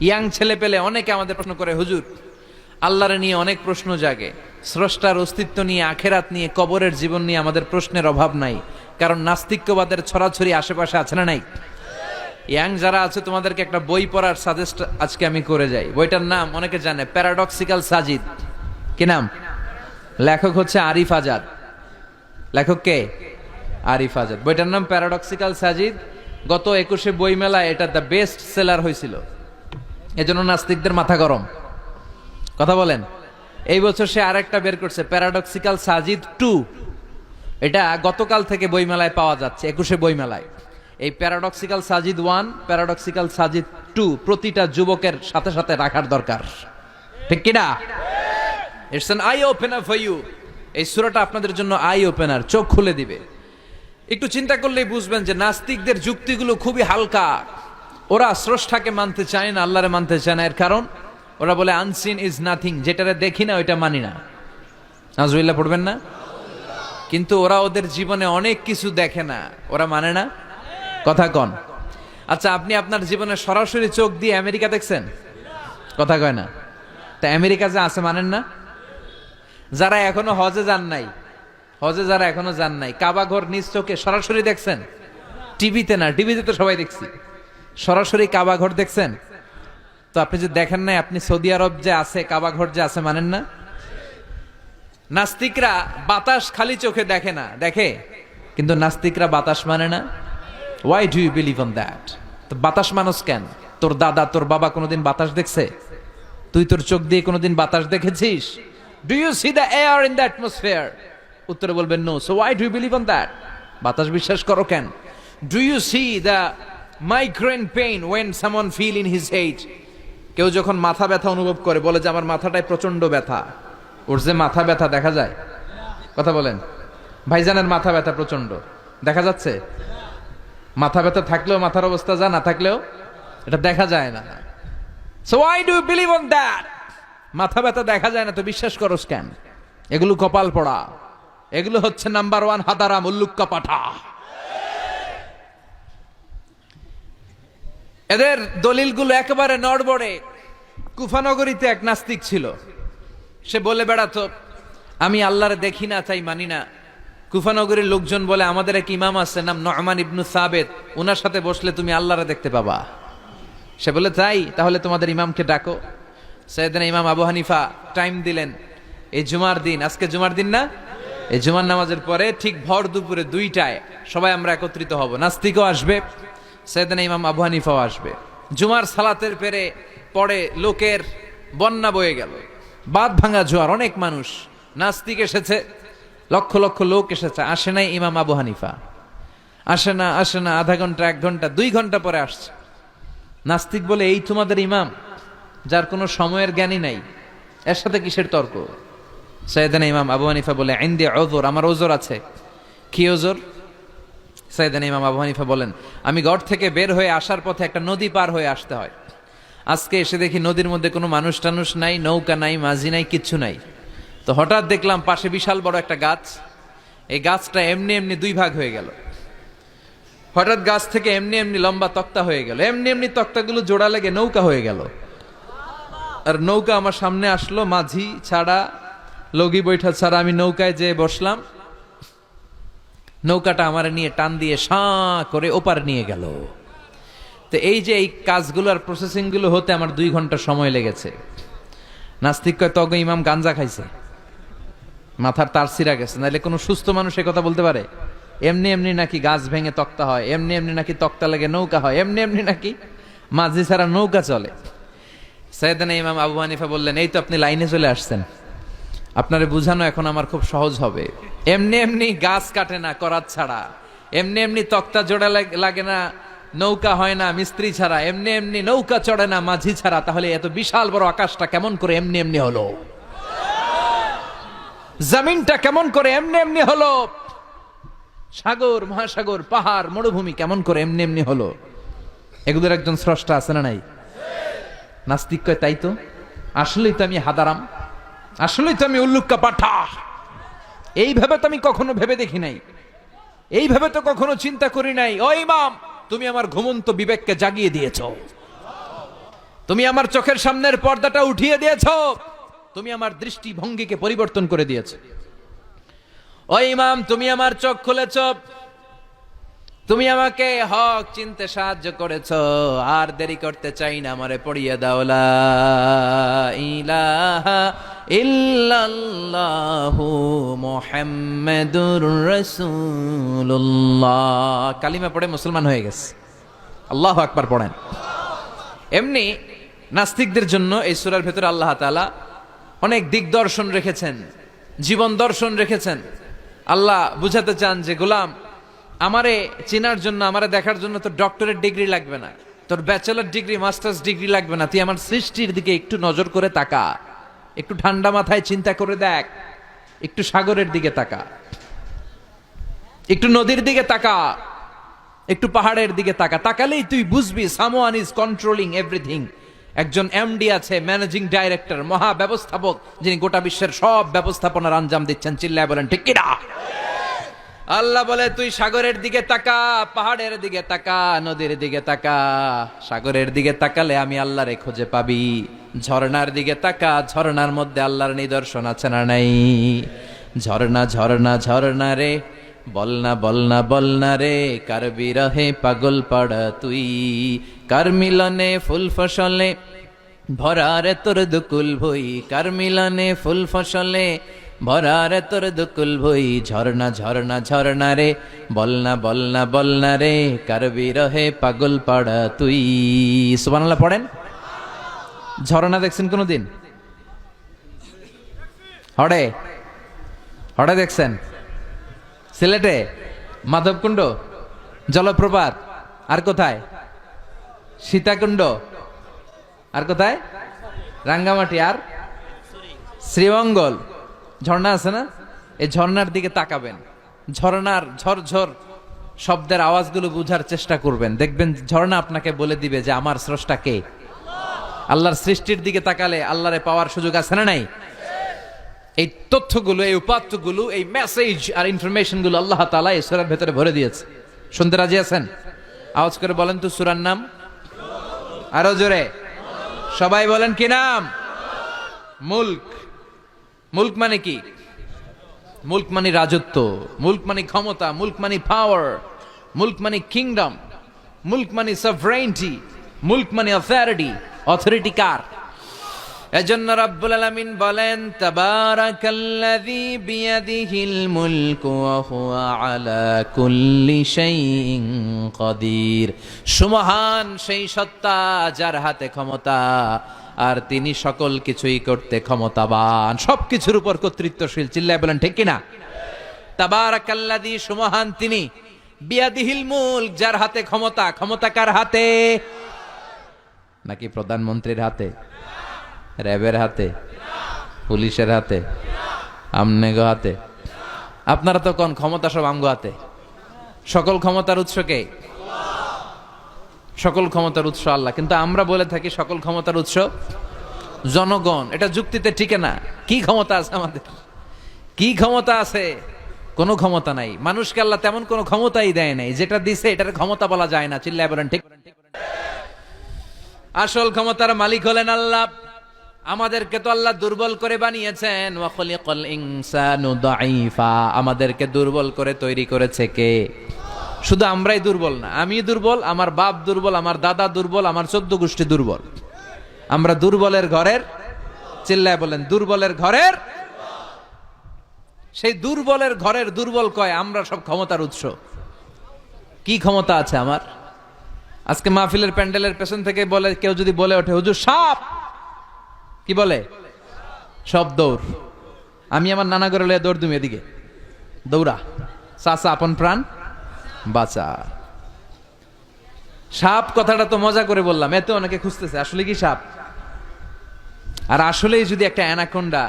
Young ছেলে পেলে অনেকে আমাদের প্রশ্ন করে, হুজুর আল্লাহরে নিয়ে অনেক প্রশ্ন জাগে, স্রষ্টার অস্তিত্ব নিয়ে, আখেরাত নিয়ে, কবরের জীবন নিয়ে আমাদের প্রশ্নের অভাব নাই, কারণ নাস্তিক্যবাদের ছড়াছড়ি আশেপাশে আছে না নাই? ইয়াং যারা আছে তোমাদেরকে একটা বই পড়ার সাজেস্ট আজকে আমি করে যাই। বইটার নাম অনেকে জানে, প্যারাডক্সিক্যাল সাজিদ। কি নাম? লেখক হচ্ছে আরিফ আজাদ। লেখক কে? আরিফ আজাদ। বইটার নাম প্যারাডক্সিক্যাল সাজিদ। গত 21শে বই মেলায় এটা দ্য বেস্ট সেলার হয়েছিল, এজন্য নাস্তিকদের মাথা গরম। কথা বলেন। এই বছর সে আরেকটা বের করছে, প্যারাডক্সিক্যাল সাজিদ 2। এটা গতকাল থেকে বই মেলায় পাওয়া যাচ্ছে, 21শে বই মেলায়। এই প্যারাডক্সিক্যাল সাজিদ 1, প্যারাডক্সিক্যাল সাজিদ 2 প্রতিটা যুবকের সাথে সাথে রাখার দরকার, ঠিক কিনা? It's an eye opener for you. এই সূরাটা আপনাদের জন্য আই ওপেনার, চোখ খুলে দিবে। একটু চিন্তা করলেই বুঝবেন যে নাস্তিকদের যুক্তিগুলো খুবই হালকা। ওরা স্রষ্টাকে মানতে চায় না, আল্লাহরে মানতে চায় না। এর কারণ ওরা বলে আনসিন ইজ নাথিং, যেটারে দেখি না ওইটা মানি না। নাউজুবিল্লাহ পড়বেন না? কিন্তু ওরা ওদের জীবনে অনেক কিছু দেখে না, ওরা মানে না। কথা কন। আচ্ছা, আপনি আপনার জীবনে সরাসরি চোখ দিয়ে আমেরিকা দেখছেন? কথা কয় না। তা আমেরিকা যে আছে মানেন না? যারা এখনো হজে যান নাই, যারা এখনো যান নাই, কাবা ঘর নিজ চোখে সরাসরি দেখছেন? টিভিতে না, টিভিতে তো সবাই দেখছি। সরাসরি কাবা ঘর দেখছেন? তো আপনি যে দেখেন নাই, আপনি সৌদি আরব যে আছে, কাবা ঘর যে আছে মানেন না? নাস্তিকরা বাতাস খালি চোখে দেখে না, দেখে, কিন্তু নাস্তিকরা বাতাস মানে না। Why do you believe on that? তো বাতাস মানুষ কেন? তোর দাদা, তোর বাবা কোনোদিন বাতাস দেখছে? তুই তোর চোখ দিয়ে কোনোদিন বাতাস দেখেছিস? Do you see the air in the atmosphere? উত্তরে বলবেন no. So why do you believe on that? বাতাস বিশ্বাস করো কেন? Do you see the migraine pain when someone feel in his head? কেউ যখন মাথা ব্যথা অনুভব করে, বলে যে আমার মাথাটায় প্রচন্ড ব্যথা। ওর যে মাথা ব্যথা দেখা যায়? কথা বলেন। ভাইজানের মাথা ব্যথা প্রচন্ড দেখা যাচ্ছে? মাথা ব্যথা থাকলেও মাথার অবস্থা যা, না থাকলেও এটা দেখা যায় না। So why do you believe on that? মাথা ব্যথা দেখা যায় না তো বিশ্বাস করস কেন? এগুলো কপাল পড়া, এগুলো হচ্ছে নাম্বার 1 হাদারাম, উল্লুক্কা পাঠা। এদের দলিলগুলো একেবারে নড়বড়ে। কুফানগরীতে এক নাস্তিক ছিল, সে বলে বেড়াতো আমি আল্লাহরে দেখি না তাই মানি না। কুফানগরীর লোকজন বলে আমাদের এক ইমাম আছে নাম নু'মান ইবনু সাবেত, ওনার সাথে বসলে তুমি আল্লাহরে দেখতে পাবা। সে বলে তাই, তাহলে তোমাদের ইমামকে ডাকো। সাইয়েদনা ইমাম আবু হানিফা টাইম দিলেন, এই জুমার দিন, আজকে জুমার দিন না, এই জুমার নামাজের পরে ঠিক ভর দুপুরে 2টায় সবাই আমরা একত্রিত হব। নাস্তিকও আসবে, সাইয়েদনা ইমাম আবু হানিফাও আসবে। জুমার সালাতের পরে লোকের বন্যা বয়ে গেল, বাঁধ ভাঙা জোয়ার, অনেক মানুষ। নাস্তিক এসেছে, লক্ষ লক্ষ লোক এসেছে, আসে নাই ইমাম আবু হানিফা। আসে না আধা ঘন্টা, 1 ঘন্টা, 2 ঘন্টা পরে আসছে। নাস্তিক বলে এই তোমাদের ইমাম, যার কোনো সময়ের জ্ঞানই নাই, এর সাথে কিসের তর্ক? সাইয়েদনা ইমাম আবু হানিফা বলে ইনদি উযর, আমার ওজর আছে। কি ওজর? সাইয়েদনা ইমাম আবু হানিফা বলেন আমি ঘর থেকে বের হয়ে আসার পথে একটা নদী পার হয়ে আসতে হয়। আজকে এসে দেখি নদীর মধ্যে কোনো মানুষ টানুষ নাই, নৌকা নাই, মাঝি নাই, কিচ্ছু নাই। তো হঠাৎ দেখলাম পাশে বিশাল বড় একটা গাছ। এই গাছটা এমনি এমনি 2 ভাগ হয়ে গেল। হঠাৎ গাছ থেকে এমনি এমনি লম্বা তক্তা হয়ে গেল, এমনি এমনি তক্তাগুলো জোড়া লেগে নৌকা হয়ে গেল। আর নৌকা আমার সামনে আসলো, মাঝি ছাড়া, লগি বৈঠা ছাড়া। আমি নৌকায় যেয়ে বসলাম, নৌকাটা আমার নিয়ে টান দিয়ে সাঁ করে ওপার নিয়ে গেল। তো এই যে এই কাজগুলো আর প্রসেসিং গুলো হতে আমার 2 ঘন্টা সময় লেগেছে। নাস্তিক কয় তগ ইমাম গাঞ্জা খাইছে, মাথার তার ছিঁড়া গেছে, নাহলে কোনো সুস্থ মানুষ এ কথা বলতে পারে? এমনি এমনি নাকি গাছ ভেঙে তক্তা হয়, এমনি এমনি নাকি তক্তা লেগে নৌকা হয়, এমনি এমনি নাকি মাঝি ছাড়া নৌকা চলে? সাইয়েদনা ইমাম আবু হানিফা বললেন এই তো আপনি লাইনে চলে আসছেন, আপনারে বুঝানো এখন আমার খুব সহজ হবে। এমনি এমনি গাছ কাটে না করাত ছাড়া, এমনি এমনি তক্তা জোড়া লাগে না, নৌকা হয় না মিস্ত্রি ছাড়া, এমনি এমনি নৌকা চড়ে না মাঝি ছাড়া। তাহলে এত বিশাল বড় আকাশটা কেমন করে এমনি এমনি হলো? জমিনটা কেমন করে এমনি এমনি হলো? সাগর, মহাসাগর, পাহাড়, মরুভূমি কেমন করে এমনি এমনি হলো? এগুলোর একজন স্রষ্টা আছে না নাই? নাস্তিক কয় তাই তো, আসলেই তো আমি হাদারাম, আসলেই তো আমি উল্লুক্কা পাঠা। এইভাবে তো আমি কখনো ভেবে দেখি নাই, এইভাবে তো কখনো চিন্তা করি নাই। ও ইমাম, তুমি আমার ঘুমন্ত বিবেককে জাগিয়ে দিয়েছ। তুমি আমার চোখের সামনের পর্দাটা উঠিয়ে দিয়েছো, তুমি আমার দৃষ্টিভঙ্গিকে পরিবর্তন করে দিয়েছো। ও ইমাম, তুমি আমার চোখ খুলেছ, তুমি আমাকে হক চিনতে সাহায্য করেছো। আর দেরি করতে চাই না, আমারে পড়িয়ে দাও লা ইলাহা ইল্লাল্লাহু মুহাম্মাদুর রাসূলুল্লাহ। কালিমা পড়ে মুসলমান হয়ে গেছে। আল্লাহু আকবার পড়েন। এমনি নাস্তিকদের জন্য এই সূরার ভেতরে আল্লাহ তাআলা অনেক দিগদর্শন রেখেছেন, জীবন দর্শন রেখেছেন। আল্লাহ বুঝাতে চান যে গোলাম, আমারে চেনার জন্য, আমারে দেখার জন্য তোর ডক্টরেট ডিগ্রি লাগবে না, তোর ব্যাচেলর ডিগ্রি, মাস্টার্স ডিগ্রি লাগবে না। তুই আমার সৃষ্টির দিকে একটু নজর করে তাকা, একটু ঠান্ডা মাথায় চিন্তা করে দেখ, একটু সাগরের দিকে তাকা, একটু নদীর দিকে তাকা, একটু পাহাড়ের দিকে তাকা। তাকালেই তুই বুঝবি সামওয়ান ইজ কন্ট্রোলিং এভরিথিং। একজন এমডি আছে, ম্যানেজিং ডাইরেক্টর, মহা ব্যবস্থাপক, যিনি গোটা বিশ্বের সব ব্যবস্থাপনার আঞ্জাম দিচ্ছেন। চিল্লায় বলেন ঠিক কিনা? আল্লাহ বলে তুই সাগরের দিকে তাকা, পাহাড়ের দিকে তাকা, নদীর দিকে তাকা। সাগরের দিকে তাকালে আমি আল্লাহরে খুঁজে পাবি। ঝর্ণার দিকে তাকা, ঝর্ণার মধ্যে আল্লাহর নিদর্শন আছে না নাই? ঝর্ণা ঝর্ণা ঝর্ণা রে, বলনা বলনা বলনা রে, কার বিরহে পাগল পাড়া তুই, কার মিলনে ফুল ফসলে ভরারে তোর দুকুল ভই, কার মিলনে ফুল ফসলে ভরারে তোর দুকুল ভই। ঝর্ণা ঝর্ণা ঝর্ণা রে, বলনা বলনা বলনা রে, কার বিরহে পাগল পাড়া তুই। সুবহানাল্লাহ পড়েন। ঝর্ণা দেখছেন কোনদিন? হড়ে হড়ে দেখছেন? সিলেটে মাধবকুণ্ড জলপ্রপাত, আর কোথায়? সীতাকুণ্ড, আর কোথায়? রাঙ্গামাটি, আর শ্রীমঙ্গল। ঝর্ণা আছে না? এই ঝর্ণার দিকে তাকাবেন, ঝর্ণার ঝরঝর শব্দের আওয়াজগুলো বুঝার চেষ্টা করবেন, দেখবেন ঝর্ণা আপনাকে বলে দিবে যে আমার স্রষ্টা কে। আল্লাহর সৃষ্টির দিকে তাকালে আল্লাহরে পাওয়ার সুযোগ আছে না নাই? এই তথ্যগুলো, এই উপাত্তগুলো, এই মেসেজ আর ইনফরমেশন গুলো আল্লাহ তাআলা এই সূরার ভেতরে ভরে দিয়েছে। শুনতে রাজি আছেন? আওয়াজ করে বলেন তো সূরার নাম। আরো জোরে সবাই বলেন কি নাম? মুলক। মুলক মানে কি? মুলক মানে রাজত্ব, মুলক মানে ক্ষমতা, মুলক মানে পাওয়ার, মুলক মানে কিংডম, মুলক মানে সভরেইনটি, মুলক মানে অথরিটি। অথরিটি কার? এজন্য রাব্বুল আলামিন বলেন তাবারাকাল্লাযী বিয়াদিহিল মুলকু ওয়া হুয়া আলা কুল্লি শাইইন কাদির। সুমহান সেই সত্তা যার হাতে ক্ষমতা, আর তিনি সকল কিছুই করতে ক্ষমতাবান, সবকিছুর উপর কর্তৃত্বশীল। চিল্লায় বলেন ঠিক কিনা? তাবারাকাল্লাযী, সুমহান তিনি, বিয়াদিহিল মুলক, যার হাতে ক্ষমতা। ক্ষমতা কার হাতে? নাকি প্রধানমন্ত্রীর হাতে, র্যাবের হাতে, পুলিশের হাতে, আমনেগো হাতে? আপনারা তো কোন ক্ষমতা সব আমগো হাতে। সকল ক্ষমতার উৎস কে? সকল ক্ষমতার উৎস আল্লাহ। কিন্তু আমরা বলে থাকি সকল ক্ষমতার উৎস জনগণ। এটা যুক্তিতে টিকে না। কি ক্ষমতা আছে আমাদের? কি ক্ষমতা আছে? কোনো ক্ষমতা নাই। মানুষকে আল্লাহ তেমন কোনো ক্ষমতাই দেয় নাই। যেটা দিছে এটার ক্ষমতা বলা যায় না। চিল্লায় বলেন ঠিক। আসল ক্ষমতার মালিক হলেন আল্লাহ। আমাদেরকে তো আল্লাহ দুর্বল করে বানিয়েছেন। ওয়া খলিকাল ইনসানু দাঈফা, আমাদেরকে দুর্বল করে তৈরি করেছে কে? শুধু আমরাই দুর্বল না, আমি দুর্বল, আমার বাপ দুর্বল, আমার দাদা দুর্বল, আমার 14 গোষ্ঠী দুর্বল। আমরা দুর্বলের ঘরের, চিল্লায় বলেন দুর্বলের ঘরের। সেই দুর্বলের ঘরের দুর্বল কয় আমরা সব ক্ষমতার উৎস। কি ক্ষমতা আছে আমার? আজকে মাহফিলের প্যান্ডেলের পেছন থেকে বলে, কেউ যদি বলে ওঠে হুজুর সাপ, কি বলে? সব দৌড়। আমি আমার নানা ঘরে লয়ে দৌড় তুমি এদিকে দৌড়া, চাচা আপন প্রাণ বাঁচা। সাপ কথাটা তো মজা করে বললাম, এতে অনেকে খুঁজতেছে আসলে কি সাপ। আর আসলেই যদি একটা অ্যানাকোন্ডা